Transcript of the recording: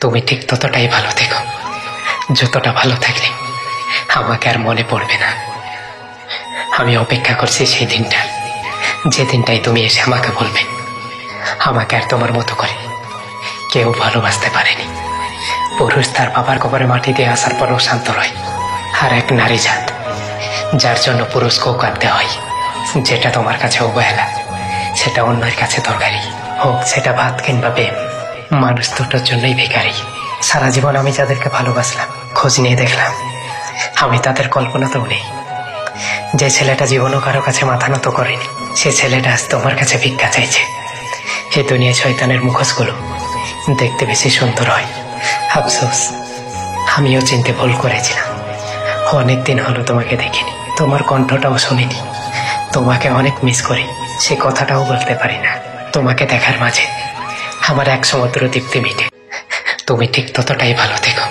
তুমি ঠিক ততটাই ভালো থেকো যতটা ভালো থাকলে আমাকে আর মনে পড়বে না। আমি অপেক্ষা করছি সেই দিনটা, যে দিনটাই তুমি এসে আমাকে বলবে আমাকে আর তোমার মতো করে কেউ ভালোবাসতে পারেনি। পুরুষ তার বাবার কবরে মাটি দিয়ে আসার পরও শান্ত রয়, আর এক নারী জাত যার জন্য পুরুষকেও কাঁদতে হয়। যেটা তোমার কাছে অবহেলা সেটা অন্যের কাছে দরকারি, হোক সেটা ভাত কিংবা প্রেম। মানুষ দুটোর জন্যই ভিখারি। সারা জীবন আমি যাদেরকে ভালোবাসলাম, খোঁজ নিয়ে দেখলাম আমি তাদের কল্পনাতেও নেই। যে ছেলেটা জীবনও কারো কাছে মাথা নত করেনি, সে ছেলেটা আজ তোমার কাছে ভিক্ষা চাইছে। এই দুনিয়ায় শয়তানের মুখোশগুলো দেখতে বেশি সুন্দর হয়। আফসোস, আমিও চিনতে ভুল করেছিলাম। অনেকদিন হলো তোমাকে দেখিনি, তোমার কণ্ঠটাও শুনিনি। তোমাকে অনেক মিস করি, সে কথাটাও বলতে পারি না। তোমাকে দেখার মাঝে আমার এক সমুদ্র তৃপ্তি মিটে। তুমি ঠিক ততটাই ভালো থেকো।